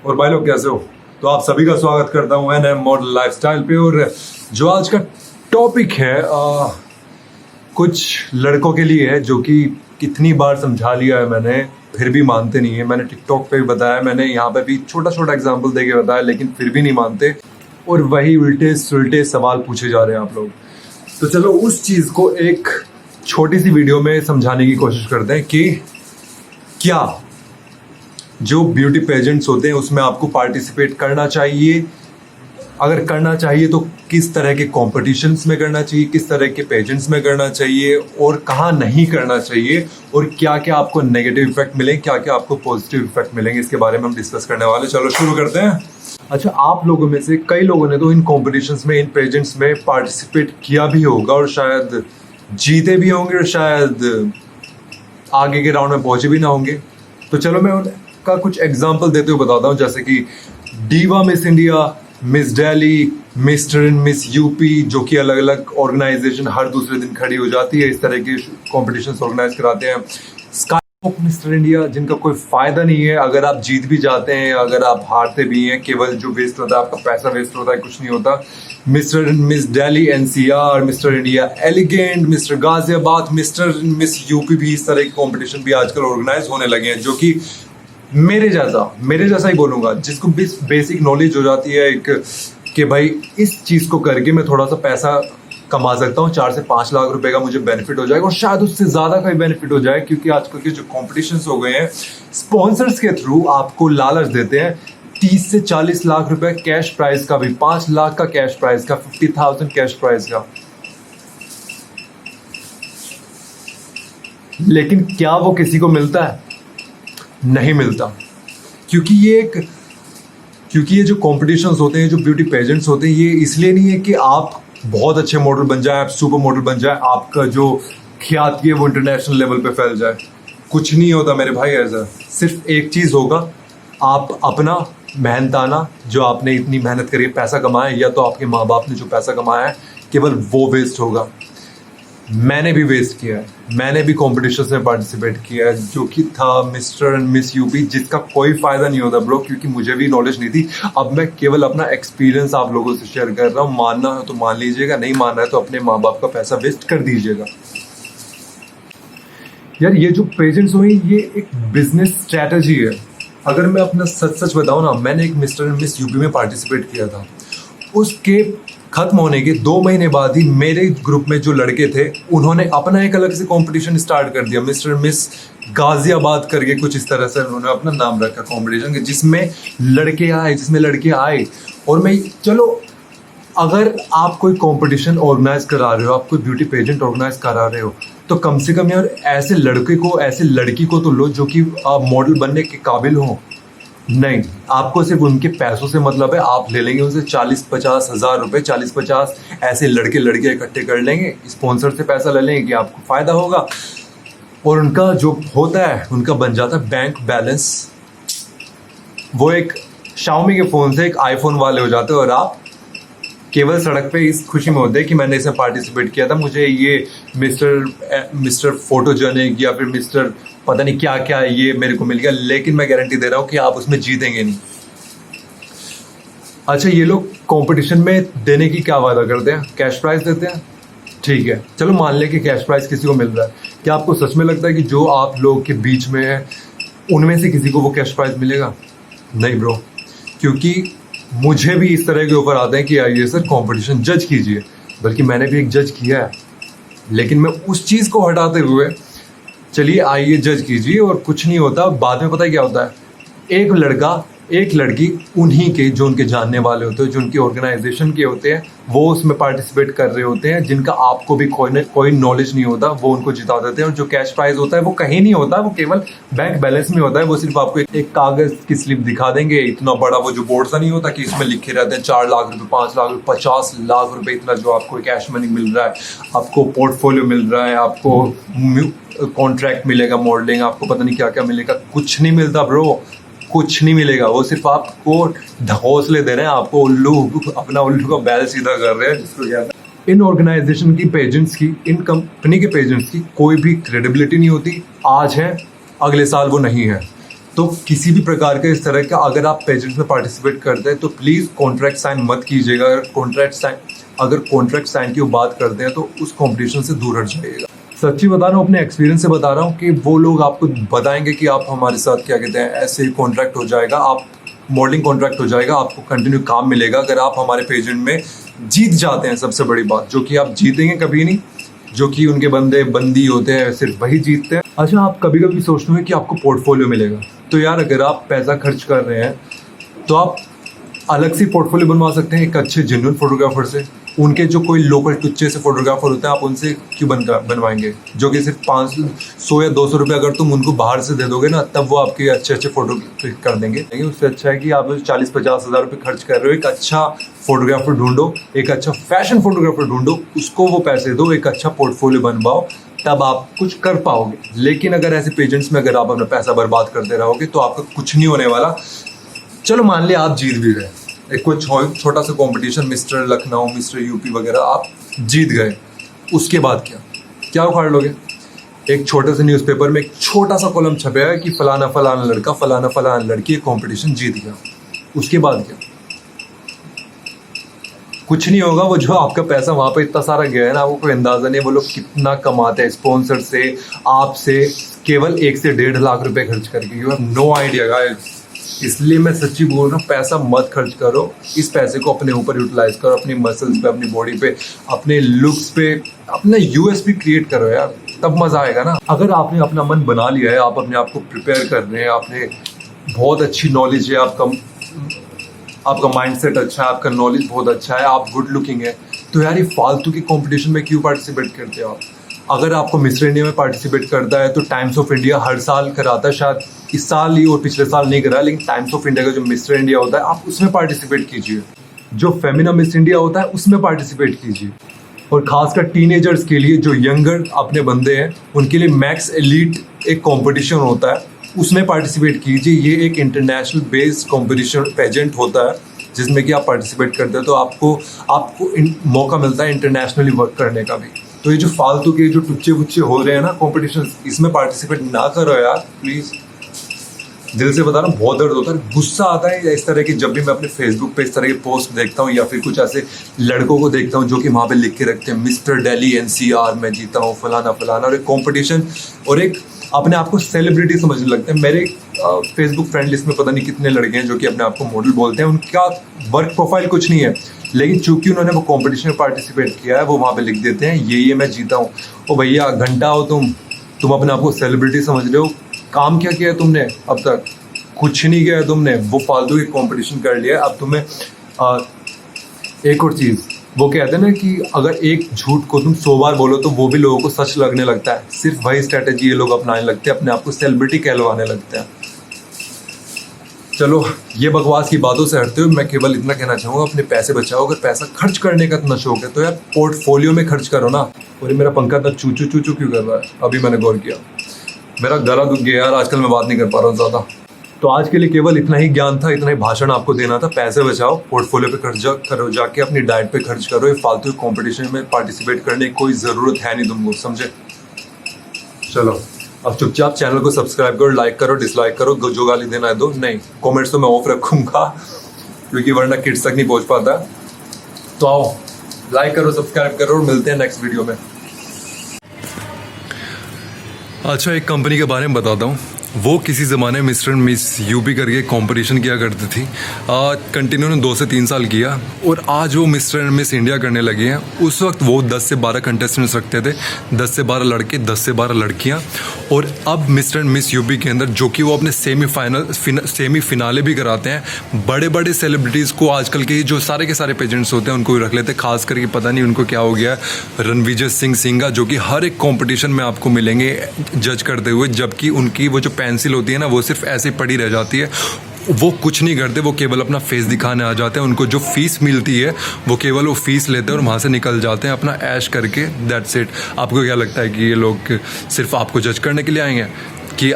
और भाई लोग कैसे हो? तो आप सभी का स्वागत करता हूँ एनएम मॉडल लाइफस्टाइल पे। और जो आज का टॉपिक है कुछ लड़कों के लिए है, जो कि कितनी बार समझा लिया है मैंने, फिर भी मानते नहीं है। मैंने टिकटॉक पे भी बताया, मैंने यहाँ पे भी छोटा छोटा एग्जांपल दे के बताया, लेकिन फिर भी नहीं मानते और वही उल्टे सुलटे सवाल पूछे जा रहे हैं आप लोग। तो चलो उस चीज़ को एक छोटी सी वीडियो में समझाने की कोशिश करते हैं कि क्या जो ब्यूटी पेजेंट्स होते हैं उसमें आपको पार्टिसिपेट करना चाहिए, अगर करना चाहिए तो किस तरह के कॉम्पिटिशन्स में करना चाहिए, किस तरह के पेजेंट्स में करना चाहिए और कहाँ नहीं करना चाहिए, और क्या क्या आपको नेगेटिव इफेक्ट मिलेंगे, क्या क्या आपको पॉजिटिव इफेक्ट मिलेंगे, इसके बारे में हम डिस्कस करने वाले। चलो शुरू करते हैं। अच्छा, आप लोगों में से कई लोगों ने तो इन कॉम्पिटिशन्स में, इन पेजेंट्स में पार्टिसिपेट किया भी होगा और शायद जीते भी होंगे और शायद आगे के राउंड में पहुंचे भी ना होंगे। तो चलो मैं उनका कुछ एग्जाम्पल देते हुए बताता हूँ, जैसे कि diva miss India, miss Delhi, mister and miss UP, जो कि अलग अलग ऑर्गेनाइजेशन हर दूसरे दिन खड़ी हो जाती है, इस तरह के कॉम्पिटिशन्स ऑर्गेनाइज कराते हैं। स्काई मिस्टर इंडिया, जिनका कोई फायदा नहीं है, अगर आप जीत भी जाते हैं, अगर आप हारते भी हैं, केवल जो वेस्ट होता है आपका पैसा वेस्ट होता है, कुछ नहीं होता। Mister and miss Delhi NCR, mister India elegant, mister Ghaziabad, mister and miss UP भी, इस तरह के कॉम्पिटिशन भी आजकल ऑर्गेनाइज होने लगे हैं, जो कि मेरे जैसा ही बोलूँगा, जिसको बेसिक नॉलेज हो जाती है एक कि भाई इस चीज़ को करके मैं थोड़ा सा पैसा कमा सकता हूँ, 4 से 5 लाख रुपए का मुझे बेनिफिट हो जाएगा और शायद उससे ज़्यादा का बेनिफिट हो जाए, क्योंकि आजकल के जो कॉम्पिटिशन्स हो गए हैं स्पॉन्सर्स के थ्रू आपको लालच देते हैं 30 से 40 लाख रुपए कैश प्राइस का, भी 5 लाख का कैश प्राइस का, 50,000 कैश प्राइस का। लेकिन क्या वो किसी को मिलता है? नहीं मिलता, क्योंकि ये जो कॉम्पिटिशन्स होते हैं, जो ब्यूटी पेजेंट्स होते हैं, ये इसलिए नहीं है कि आप बहुत अच्छे मॉडल बन जाए, आप सुपर मॉडल बन जाए, आपका जो ख्याति है वो इंटरनेशनल लेवल पे फैल जाए। कुछ नहीं होता मेरे भाई ऐसा। सिर्फ एक चीज़ होगा, आप अपना मेहनताना, जो आपने इतनी मेहनत करी, पैसा कमाया, या तो आपके माँ बाप ने जो पैसा कमाया है, केवल वो वेस्ट होगा। मैंने भी वेस्ट किया है, मैंने भी कॉम्पिटिशन में पार्टिसिपेट किया है, जो कि था मिस्टर एंड मिस यूपी, जिसका कोई फ़ायदा नहीं होता ब्रो, क्योंकि मुझे भी नॉलेज नहीं थी। अब मैं केवल अपना एक्सपीरियंस आप लोगों से शेयर कर रहा हूँ। मानना है तो मान लीजिएगा, नहीं मानना है तो अपने माँ बाप का पैसा वेस्ट कर दीजिएगा। यार ये जो पेजेंट्स हुए, ये एक बिजनेस स्ट्रैटेजी है। अगर मैं अपना सच बताऊँ ना, मैंने एक मिस्टर एंड मिस यूपी में पार्टिसिपेट किया था। उसके खत्म होने के 2 महीने बाद ही मेरे ग्रुप में जो लड़के थे, उन्होंने अपना एक अलग से कंपटीशन स्टार्ट कर दिया, मिस्टर मिस गाजियाबाद करके, कुछ इस तरह से उन्होंने अपना नाम रखा कंपटीशन, जिसमें लड़के आए। और मैं, चलो अगर आप कोई कंपटीशन ऑर्गेनाइज करा रहे हो, आप कोई ब्यूटी पेजेंट ऑर्गेनाइज करा रहे हो, तो कम से कम यार ऐसे लड़की को तो लो जो कि मॉडल बनने के काबिल हो। नहीं, आपको सिर्फ उनके पैसों से मतलब है। आप ले लेंगे उनसे 40-50 हज़ार रुपये, 40-50 ऐसे लड़के इकट्ठे कर लेंगे, स्पॉन्सर से पैसा ले लेंगे कि आपको फ़ायदा होगा, और उनका जो होता है, उनका बन जाता है बैंक बैलेंस। वो एक शाओमी के फ़ोन से एक आईफोन वाले हो जाते हैं, और आप केवल सड़क पे इस खुशी में होते हैं कि मैंने इसमें पार्टिसिपेट किया था, मुझे ये मिस्टर फोटोजेनिक या फिर मिस्टर पता नहीं क्या क्या ये मेरे को मिल गया। लेकिन मैं गारंटी दे रहा हूँ कि आप उसमें जीतेंगे नहीं। अच्छा, ये लोग कंपटीशन में देने की क्या वादा करते हैं? कैश प्राइज देते हैं। ठीक है, चलो मान लें कि कैश प्राइज किसी को मिल रहा है। क्या आपको सच में लगता है कि जो आप लोग के बीच में है, उनमें से किसी को वो कैश प्राइज मिलेगा? नहीं ब्रो, क्योंकि मुझे भी इस तरह के ऊपर आते हैं कि आइए सर कंपटीशन जज कीजिए, बल्कि मैंने भी एक जज किया है। लेकिन मैं उस चीज़ को हटाते हुए, चलिए आइए जज कीजिए, और कुछ नहीं होता। बाद में पता है क्या होता है, एक लड़का एक लड़की, उन्हीं के जो उनके जानने वाले होते हैं, जो उनकी ऑर्गेनाइजेशन के होते हैं, वो उसमें पार्टिसिपेट कर रहे होते हैं, जिनका आपको भी कोई नॉलेज नहीं होता, वो उनको जिता देते हैं। और जो कैश प्राइज होता है वो कहीं नहीं होता, वो केवल बैंक बैलेंस में होता है। वो सिर्फ आपको एक कागज़ की स्लिप दिखा देंगे, इतना बड़ा वो जो बोर्ड सा नहीं होता कि इसमें लिखे रहते हैं 4 लाख रुपए, 5 लाख रुपए, 50 लाख रुपए, इतना जो आपको कैश मनी मिल रहा है, आपको पोर्टफोलियो मिल रहा है, आपको कॉन्ट्रैक्ट मिलेगा मॉडलिंग, आपको पता नहीं क्या क्या मिलेगा। कुछ नहीं मिलता ब्रो, कुछ नहीं मिलेगा। वो सिर्फ आपको हौसले दे रहे हैं, आपको अपना उल्लू का बैल सीधा कर रहे हैं, जिसको क्या। इन ऑर्गेनाइजेशन की पेजेंट्स की, इन कंपनी के पेजेंट्स की कोई भी क्रेडिबिलिटी नहीं होती। आज है, अगले साल वो नहीं है। तो किसी भी प्रकार के इस तरह का अगर आप पेजेंट्स में पार्टिसिपेट करते हैं तो प्लीज़ कॉन्ट्रैक्ट साइन मत कीजिएगा। अगर कॉन्ट्रैक्ट साइन की बात करते हैं तो उस कॉम्पिटिशन से दूर हट जाइएगा। सच्ची बता रहा हूँ, अपने एक्सपीरियंस से बता रहा हूँ कि वो लोग आपको बताएंगे कि आप हमारे साथ क्या कहते हैं ऐसे ही कॉन्ट्रैक्ट हो जाएगा, आप मॉडलिंग कॉन्ट्रैक्ट हो जाएगा, आपको कंटिन्यू काम मिलेगा अगर आप हमारे पेजेंट में जीत जाते हैं। सबसे बड़ी बात जो कि आप जीतेंगे कभी नहीं, जो कि उनके बंदी होते हैं सिर्फ वही जीतते हैं। अच्छा, आप कभी कभी सोचते हैं कि आपको पोर्टफोलियो मिलेगा, तो यार अगर आप पैसा खर्च कर रहे हैं तो आप अलग से पोर्टफोलियो बनवा सकते हैं एक अच्छे जेन्युइन फोटोग्राफर से। उनके जो कोई लोकल टुच्चे से फोटोग्राफर होते हैं आप उनसे क्यों बनवाएंगे, जो कि सिर्फ 500 या 200 रुपये अगर तुम उनको बाहर से दे दोगे ना तब वो आपके अच्छे अच्छे फोटो क्लिक कर देंगे। लेकिन उससे अच्छा है कि आप 40-50 हज़ार रुपये खर्च कर रहे हो, एक अच्छा फोटोग्राफर ढूंढो, एक अच्छा फैशन फोटोग्राफर ढूंढो, उसको वो पैसे दो, एक अच्छा पोर्टफोलियो बनवाओ, तब आप कुछ कर पाओगे। लेकिन अगर ऐसे पेजेंट्स में अगर आप अपना पैसा बर्बाद करते रहोगे तो आपका कुछ नहीं होने वाला। चलो मान लिया आप जीत भी गए, एक कोई छोटा सा competition mister Lucknow, mister UP वगैरह आप जीत गए, उसके बाद क्या उखाड़ लोगे? एक छोटे से न्यूज़पेपर में एक छोटा सा कॉलम छपेगा कि फलाना फलाना लड़का फलाना फलाना लड़की कंपटीशन जीत गया, उसके बाद क्या? कुछ नहीं होगा। वो जो आपका पैसा वहाँ पे इतना सारा गया है ना, आपको कोई अंदाज़ा नहीं वो लोग कितना कमाते हैं स्पॉन्सर से, आपसे, केवल 1 से 1.5 लाख रुपए खर्च करके। You have no idea guys. इसलिए मैं सच्ची बोल रहा हूँ, पैसा मत खर्च करो, इस पैसे को अपने ऊपर यूटिलाइज करो, अपनी मसल्स पे, अपनी बॉडी पे, अपने लुक्स पे, अपना यूएसपी क्रिएट करो यार, तब मज़ा आएगा ना। अगर आपने अपना मन बना लिया है, आप अपने आप को प्रिपेयर कर रहे हैं, आपने बहुत अच्छी नॉलेज है, आपका माइंडसेट अच्छा है, आपका नॉलेज बहुत अच्छा है, आप गुड लुकिंग है, तो यार ये फालतू की कंपटीशन में क्यों पार्टिसिपेट करते हो आप? अगर आपको मिस्टर इंडिया में पार्टिसिपेट करता है तो टाइम्स ऑफ इंडिया हर साल कराता है, शायद इस साल ही और पिछले साल नहीं करा, लेकिन टाइम्स ऑफ इंडिया का जो मिस्टर इंडिया होता है आप उसमें पार्टिसिपेट कीजिए। जो फेमिना मिस इंडिया होता है उसमें पार्टिसिपेट कीजिए। और खासकर टीनेजर्स के लिए, जो यंगर अपने बंदे हैं, उनके लिए मैक्स एलीट एक कॉम्पिटिशन होता है, उसमें पार्टिसिपेट कीजिए। ये एक इंटरनेशनल बेस्ड कॉम्पिटिशन पेजेंट होता है जिसमें कि आप पार्टिसिपेट करते हो तो आपको मौका मिलता है इंटरनेशनली वर्क करने का भी। तो ये जो फालतू के जो टुच्चे वुच्चे हो रहे हैं ना कॉम्पिटिशन, इसमें पार्टिसिपेट ना करो यार प्लीज़। दिल से बता रहा हूँ, बहुत दर्द होता है, गुस्सा आता है इस तरह की जब भी मैं अपने फेसबुक पे इस तरह के पोस्ट देखता हूँ या फिर कुछ ऐसे लड़कों को देखता हूँ जो कि वहाँ पे लिख के रखते हैं मिस्टर दिल्ली NCR मैं जीता हूँ फलाना फलाना, और एक कॉम्पिटिशन और एक अपने आप को सेलिब्रिटी समझने लगते हैं। मेरे फेसबुक फ्रेंड लिस्ट में पता नहीं कितने लड़के हैं जो कि अपने आप को मॉडल बोलते हैं, उनका वर्क प्रोफाइल कुछ नहीं है, लेकिन चूंकि उन्होंने वो कंपटीशन में पार्टिसिपेट किया है वो वहाँ पे लिख देते हैं ये मैं जीता हूँ। ओ भैया घंटा हो तुम अपने आप को सेलिब्रिटी समझ रहे हो, काम क्या किया है तुमने अब तक? कुछ नहीं किया है तुमने, वो फालतू की कंपटीशन कर लिया है। अब तुम्हें एक और चीज़, वो कहते हैं ना कि अगर एक झूठ को तुम 100 बार बोलो तो वो भी लोगों को सच लगने लगता है। सिर्फ वही स्ट्रैटेजी ये लोग अपनाने लगते हैं, अपने आप को सेलिब्रिटी कहलवाने लगते हैं। चलो ये बकवास की बातों से हटते हुए मैं केवल इतना कहना चाहूँगा, अपने पैसे बचाओ। अगर पैसा खर्च करने का इतना शौक है तो यार पोर्टफोलियो में खर्च करो ना। और ये मेरा पंखा इतना चूचू चूचू क्यों कर रहा है? अभी मैंने गौर किया, मेरा गला दुख गया यार, आजकल मैं बात नहीं कर पा रहा हूँ ज़्यादा। तो आज के लिए केवल इतना ही ज्ञान था, इतना ही भाषण आपको देना था। पैसे बचाओ, पोर्टफोलियो पे खर्च करो, जाके अपनी डाइट पे खर्च करो। ये फालतू कंपटीशन में पार्टिसिपेट करने की कोई ज़रूरत है नहीं तुमको, समझे? चलो अब चुपचाप चैनल को सब्सक्राइब करो, लाइक करो, डिसलाइक करो, जो गाली देना है दो, नहीं कमेंट्स तो मैं ऑफ रखूँगा क्योंकि वरना किड्स तक नहीं पहुँच पाता। तो आओ लाइक करो, सब्सक्राइब करो और मिलते हैं नेक्स्ट वीडियो में। अच्छा, एक कंपनी के बारे में बताता हूँ। वो किसी ज़माने में मिस्टर मिस यूपी करके कंपटीशन किया करती थी, कंटिन्यू ने 2 से 3 साल किया और आज वो मिस्टर एंड मिस इंडिया करने लगे हैं। उस वक्त वो 10 से 12 कंटेस्टेंट्स रखते थे, 10 से 12 लड़के, 10 से 12 लड़कियां। और अब मिस्टर एंड मिस यूपी के अंदर जो कि वो अपने सेमी फिनाले भी कराते हैं। बड़े बड़े सेलिब्रिटीज़ को आजकल के जो सारे के सारे पेजेंट्स होते हैं उनको रख लेते हैं, खास करके पता नहीं उनको क्या हो गया, रणविजय सिंह सिंघा, जो कि हर एक कॉम्पिटिशन में आपको मिलेंगे जज करते हुए, जबकि उनकी वो जो पेंसिल होती है ना वो सिर्फ ऐसे ही पड़ी रह जाती है। वो कुछ नहीं करते, वो केवल अपना फेस दिखाने आ जाते हैं। उनको जो फीस मिलती है वो केवल वो फीस लेते हैं और वहाँ से निकल जाते हैं अपना ऐश करके, दैट्स इट। आपको क्या लगता है कि ये लोग सिर्फ आपको जज करने के लिए आएंगे कि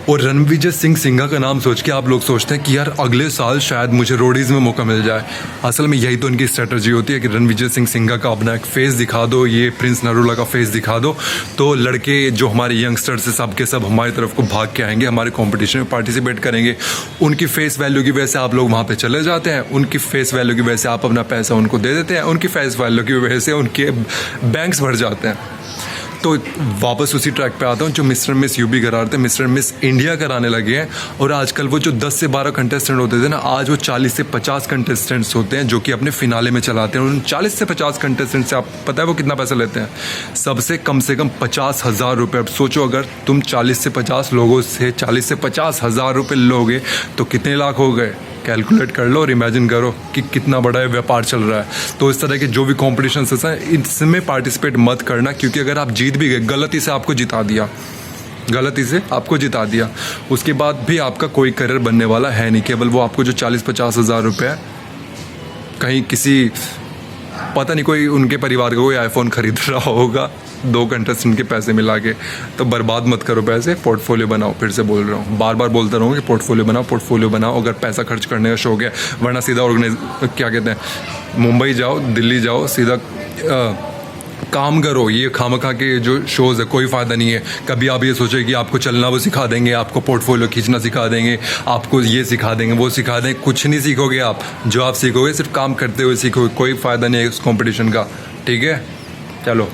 और रणविजय सिंह सिंघा का नाम सोच के आप लोग सोचते हैं कि यार अगले साल शायद मुझे रोडीज़ में मौका मिल जाए। असल में यही तो इनकी स्ट्रेटजी होती है कि रणविजय सिंह सिंघा का अपना एक फेस दिखा दो, ये प्रिंस नरूला का फेस दिखा दो, तो लड़के जो हमारे यंगस्टर्स से सब के सब हमारी तरफ को भाग के आएंगे, हमारे कॉम्पिटिशन में पार्टिसिपेट करेंगे। उनकी फेस वैल्यू की वजह से आप लोग वहाँ पर चले जाते हैं, उनकी फेस वैल्यू की वजह से आप अपना पैसा उनको दे देते हैं, उनकी फेस वैल्यू की वजह से उनके बैंक्स भर जाते हैं। तो वापस उसी ट्रैक पे आता हूँ, जो मिस्टर मिस यूपी करा रहे थे, मिस्टर मिस इंडिया कराने लगे हैं। और आजकल वो जो 10 से 12 कंटेस्टेंट होते थे ना, आज वो 40 से 50 कंटेस्टेंट्स होते हैं जो कि अपने फिनाले में चलाते हैं। उन 40 से 50 कंटेस्टेंट से आप पता है वो कितना पैसा लेते हैं? सबसे कम से कम 50,000 रुपये। अब सोचो अगर तुम 40 से 50 लोगों से 40 से 50,000 रुपये लोगे तो कितने लाख हो गए? कैलकुलेट कर लो और इमेजिन करो कि कितना बड़ा व्यापार चल रहा है। तो इस तरह के जो भी कॉम्पिटिशन हैं इसमें पार्टिसिपेट मत करना, क्योंकि अगर आप जीत भी गए, गलती से आपको जिता दिया, उसके बाद भी आपका कोई करियर बनने वाला है नहीं। केवल वो आपको जो 40-50 हज़ार रुपये कहीं किसी पता नहीं कोई उनके परिवार को कोई आईफोन खरीद रहा होगा 2 कंटेस्टेंट के पैसे मिला के। तो बर्बाद मत करो पैसे, पोर्टफोलियो बनाओ। फिर से बोल रहा हूँ, बार बार बोलता रहूँ कि पोर्टफोलियो बनाओ अगर पैसा खर्च करने का शौक है। वरना सीधा क्या कहते हैं, मुंबई जाओ, दिल्ली जाओ, सीधा काम करो। ये खामखा के जो शोज़ है कोई फ़ायदा नहीं है। कभी आप ये सोचें कि आपको चलना वो सिखा देंगे, आपको पोर्टफोलियो खींचना सिखा देंगे, आपको ये सिखा देंगे, वो सिखा देंगे, कुछ नहीं सीखोगे आप। जो आप सीखोगे सिर्फ काम करते हुए सीखोगे। कोई फ़ायदा नहीं है उस कॉम्पिटिशन का, ठीक है? चलो।